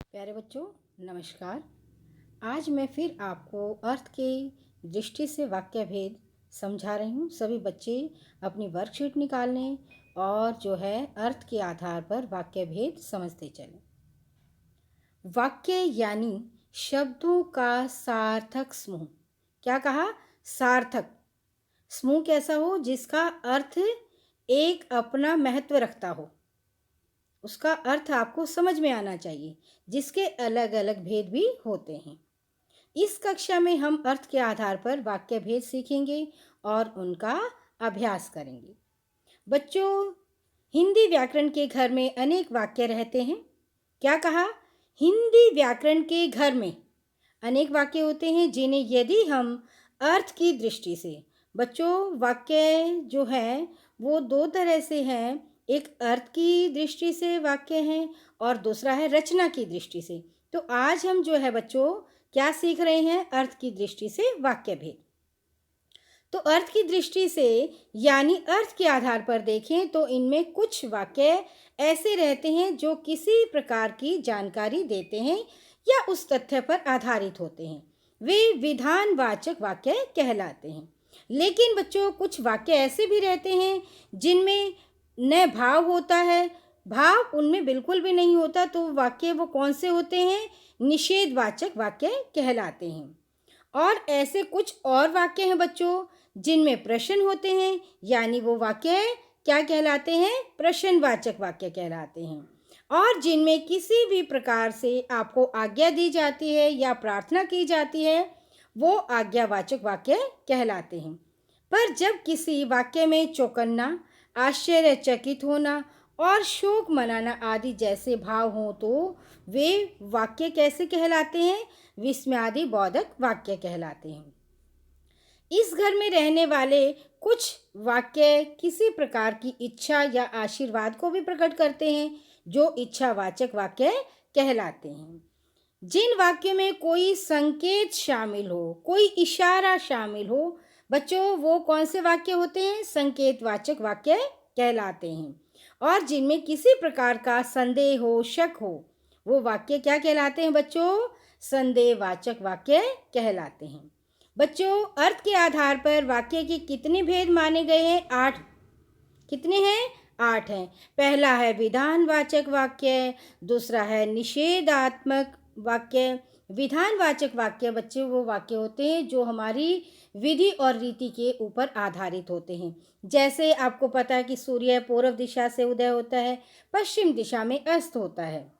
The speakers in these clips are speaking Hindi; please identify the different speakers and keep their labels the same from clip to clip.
Speaker 1: प्यारे बच्चों, नमस्कार। आज मैं फिर आपको अर्थ की दृष्टि से वाक्य भेद समझा रही हूँ। सभी बच्चे अपनी वर्कशीट निकाल लें और जो है अर्थ के आधार पर वाक्य भेद समझते चलें। वाक्य यानी शब्दों का सार्थक समूह। क्या कहा? सार्थक समूह कैसा हो जिसका अर्थ एक अपना महत्व रखता हो, उसका अर्थ आपको समझ में आना चाहिए, जिसके अलग अलग भेद भी होते हैं। इस कक्षा में हम अर्थ के आधार पर वाक्य भेद सीखेंगे और उनका अभ्यास करेंगे। बच्चों, हिंदी व्याकरण के घर में अनेक वाक्य रहते हैं। क्या कहा? हिंदी व्याकरण के घर में अनेक वाक्य होते हैं जिन्हें यदि हम अर्थ की दृष्टि से, बच्चों वाक्य जो है वो दो तरह से हैं। एक अर्थ की दृष्टि से वाक्य हैं और दूसरा है रचना की दृष्टि से। तो आज हम जो है बच्चों क्या सीख रहे हैं? अर्थ की दृष्टि से वाक्य भेद। तो अर्थ की दृष्टि से यानी अर्थ के आधार पर देखें तो इनमें कुछ वाक्य ऐसे रहते हैं जो किसी प्रकार की जानकारी देते हैं या उस तथ्य पर आधारित होते हैं। वे विधानवाचक वाक्य कहलाते हैं। लेकिन बच्चों कुछ वाक्य ऐसे भी रहते हैं जिनमें न भाव होता है, भाव उनमें बिल्कुल भी नहीं होता। तो वाक्य वो कौन से होते हैं? निषेधवाचक वाक्य कहलाते हैं। और ऐसे कुछ और वाक्य हैं बच्चों जिनमें प्रश्न होते हैं, यानी वो वाक्य क्या कहलाते हैं? प्रश्नवाचक वाक्य कहलाते हैं। और जिनमें किसी भी प्रकार से आपको आज्ञा दी जाती है या प्रार्थना की जाती है, वो आज्ञावाचक वाक्य कहलाते हैं। पर जब किसी वाक्य में चौकन्ना, आश्चर्यचकित होना और शोक मनाना आदि जैसे भाव हों तो वे वाक्य कैसे कहलाते हैं? विस्मयादि बोधक वाक्य कहलाते हैं। इस घर में रहने वाले कुछ वाक्य किसी प्रकार की इच्छा या आशीर्वाद को भी प्रकट करते हैं, जो इच्छावाचक वाक्य कहलाते हैं। जिन वाक्यों में कोई संकेत शामिल हो, कोई इशारा शामिल हो, बच्चों वो कौन से वाक्य होते हैं? संकेतवाचक वाक्य कहलाते हैं। और जिनमें किसी प्रकार का संदेह हो, शक हो, वो वाक्य क्या कहलाते हैं बच्चों? संदेहवाचक वाक्य कहलाते हैं। बच्चों अर्थ के आधार पर वाक्य के कितने भेद माने गए हैं? 8। कितने हैं? 8 हैं। पहला है विधानवाचक वाक्य, दूसरा है निषेधात्मक वाक्य। विधानवाचक वाक्य बच्चे वो वाक्य होते हैं जो हमारी विधि और रीति के ऊपर आधारित होते हैं। जैसे आपको पता है कि सूर्य पूर्व दिशा से उदय होता है, पश्चिम दिशा में अस्त होता है।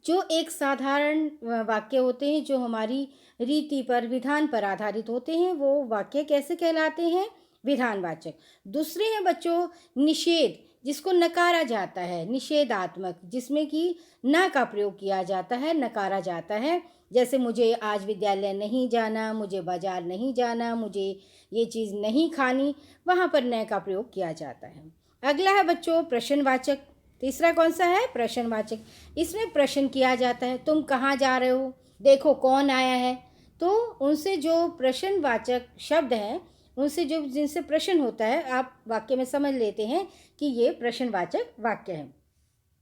Speaker 1: जो एक साधारण वाक्य होते हैं जो हमारी रीति पर, विधान पर आधारित होते हैं, वो वाक्य कैसे कहलाते हैं? विधानवाचक। दूसरे हैं बच्चों निषेध, जिसको नकारा जाता है, निषेधात्मक, जिसमें कि ना का प्रयोग किया जाता है, नकारा जाता है। जैसे मुझे आज विद्यालय नहीं जाना, मुझे बाजार नहीं जाना, मुझे ये चीज़ नहीं खानी, वहाँ पर न का प्रयोग किया जाता है। अगला है बच्चों प्रश्नवाचक। तीसरा कौन सा है? प्रश्नवाचक। इसमें प्रश्न किया जाता है, तुम कहाँ जा रहे हो, देखो कौन आया है। तो उनसे जो प्रश्नवाचक शब्द हैं, उनसे जो जिनसे प्रश्न होता है, आप वाक्य में समझ लेते हैं कि ये प्रश्नवाचक वाक्य है।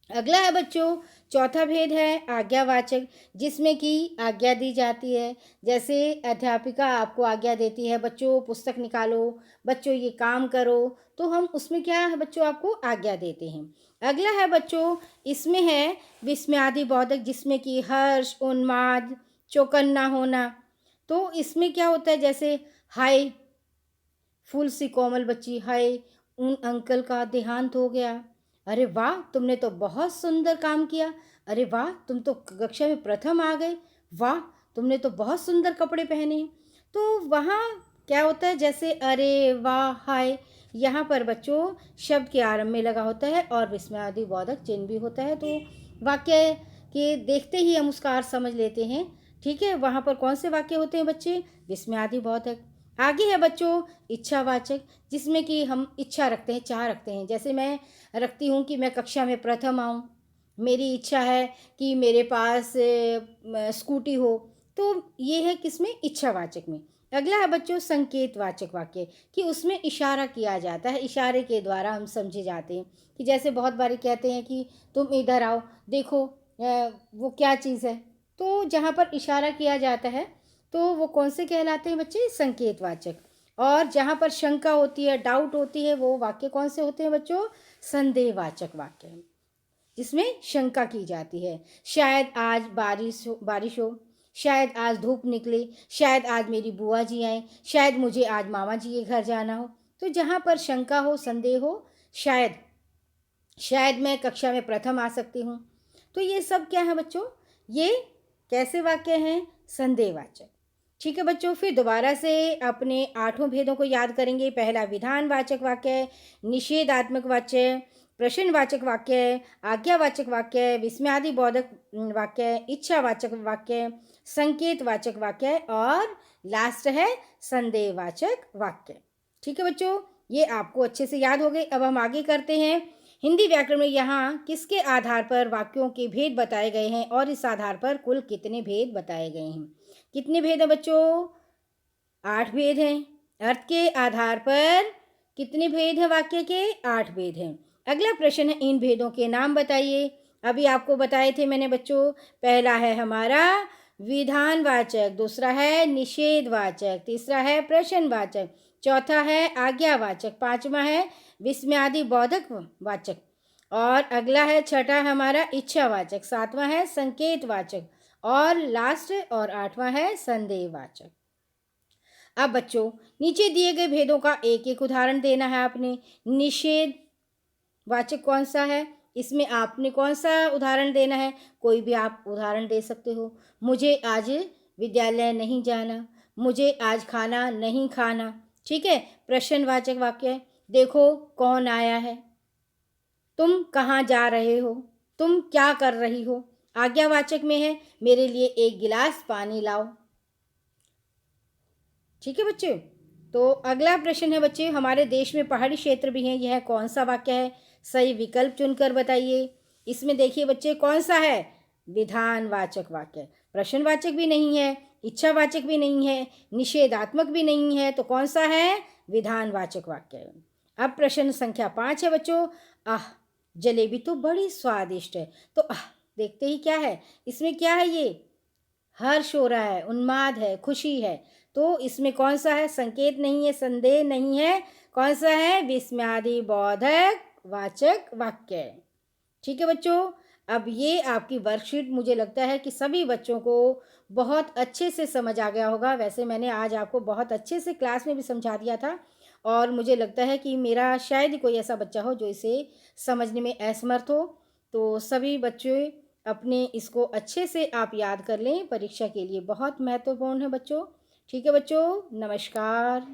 Speaker 1: अगला है बच्चों चौथा भेद है आज्ञावाचक, जिसमें कि आज्ञा दी जाती है। जैसे अध्यापिका आपको आज्ञा देती है, बच्चों पुस्तक निकालो, बच्चों ये काम करो, तो हम उसमें क्या है बच्चों आपको आज्ञा देते हैं। अगला है बच्चों, इसमें है विस्मयादि बोधक, जिसमें कि हर्ष, उन्माद, चौकन्ना होना। तो इसमें क्या होता है? जैसे हाय फूल सी कोमल बच्ची, हाय उन अंकल का देहांत हो गया, अरे वाह तुमने तो बहुत सुंदर काम किया, अरे वाह तुम तो कक्षा में प्रथम आ गए, वाह तुमने तो बहुत सुंदर कपड़े पहने। तो वहाँ क्या होता है? जैसे अरे वाह, हाय, यहाँ पर बच्चों शब्द के आरंभ में लगा होता है और विस्मयादि बोधक चिन्ह भी होता है। तो वाक्य के देखते ही हम उसका अर्थ समझ लेते हैं। ठीक है, वहाँ पर कौन से वाक्य होते हैं बच्चे? विस्मयादि बोधक। आगे है बच्चों इच्छावाचक, जिसमें कि हम इच्छा रखते हैं, चाह रखते हैं। जैसे मैं रखती हूँ कि मैं कक्षा में प्रथम आऊँ, मेरी इच्छा है कि मेरे पास स्कूटी हो। तो ये है किसमें? इच्छावाचक में। अगला है बच्चों संकेतवाचक वाक्य, कि उसमें इशारा किया जाता है, इशारे के द्वारा हम समझे जाते हैं। कि जैसे बहुत बारी कहते हैं कि तुम इधर आओ, देखो वो क्या चीज़ है। तो जहाँ पर इशारा किया जाता है तो वो कौन से कहलाते हैं बच्चे, संकेतवाचक। और जहाँ पर शंका होती है, डाउट होती है, वो वाक्य कौन से होते हैं बच्चों, संदेहवाचक वाक्य, जिसमें शंका की जाती है। शायद आज बारिश हो, शायद आज धूप निकले, शायद आज मेरी बुआ जी आए, शायद मुझे आज मामा जी के घर जाना हो। तो जहाँ पर शंका हो, संदेह हो, शायद शायद मैं कक्षा में प्रथम आ सकती हूँ। तो ये सब क्या है बच्चों, ये कैसे वाक्य हैं, संदेहवाचक। ठीक है बच्चों, फिर दोबारा से अपने 8 भेदों को याद करेंगे। पहला विधानवाचक वाक्य, निषेधात्मक वाक्य, प्रश्नवाचक वाक्य, आज्ञावाचक वाक्य, विस्मयादि बोधक वाक्य, इच्छावाचक वाक्य, संकेतवाचक वाक्य और लास्ट है संदेहवाचक वाक्य। ठीक है बच्चों, ये आपको अच्छे से याद हो गए। अब हम आगे करते हैं। हिंदी व्याकरण में यहाँ किसके आधार पर वाक्यों के भेद बताए गए हैं और इस आधार पर कुल कितने भेद बताए गए हैं। कितने भेद हैं बच्चों, 8 भेद हैं। अर्थ के आधार पर कितने भेद हैं वाक्य के, 8 भेद हैं। अगला प्रश्न है, इन भेदों के नाम बताइए। अभी आपको बताए थे मैंने बच्चों, पहला है हमारा विधानवाचक, दूसरा है निषेधवाचक, तीसरा है प्रश्नवाचक, चौथा है आज्ञावाचक, पांचवा है विस्मयादि बोधक वाचक, और अगला है छठा हमारा इच्छावाचक, सातवां है संकेतवाचक और लास्ट और आठवां है संदेहवाचक। अब बच्चों, नीचे दिए गए भेदों का एक एक उदाहरण देना है आपने। निषेध वाचक कौन सा है, इसमें आपने कौन सा उदाहरण देना है, कोई भी आप उदाहरण दे सकते हो। मुझे आज विद्यालय नहीं जाना, मुझे आज खाना नहीं खाना। ठीक है। प्रश्नवाचक वाक्य, देखो कौन आया है, तुम कहाँ जा रहे हो, तुम क्या कर रही हो। आज्ञावाचक में है, मेरे लिए एक गिलास पानी लाओ। ठीक है बच्चे। तो अगला प्रश्न है बच्चे, हमारे देश में पहाड़ी क्षेत्र भी हैं, यह कौन सा वाक्य है, सही विकल्प चुनकर बताइए। इसमें देखिए बच्चे, कौन सा है, विधानवाचक वाक्य। प्रश्नवाचक भी नहीं है, इच्छावाचक भी नहीं है, निषेधात्मक भी नहीं है, तो कौन सा है, विधानवाचक वाक्य। अब प्रश्न संख्या 5 है बच्चों, आह जलेबी तो बड़ी स्वादिष्ट है। तो आह देखते ही क्या है, इसमें क्या है, ये हर्ष हो रहा है, उन्माद है, खुशी है। तो इसमें कौन सा है, संकेत नहीं है, संदेह नहीं है, कौन सा है, विस्मयादि बोधक वाचक वाक्य। ठीक है बच्चों। अब ये आपकी वर्कशीट मुझे लगता है कि सभी बच्चों को बहुत अच्छे से समझ आ गया होगा। वैसे मैंने आज आपको बहुत अच्छे से क्लास में भी समझा दिया था, और मुझे लगता है कि मेरा शायद ही कोई ऐसा बच्चा हो जो इसे समझने में असमर्थ हो। तो सभी बच्चे अपने इसको अच्छे से आप याद कर लें, परीक्षा के लिए बहुत महत्वपूर्ण है बच्चों। ठीक है बच्चों, नमस्कार।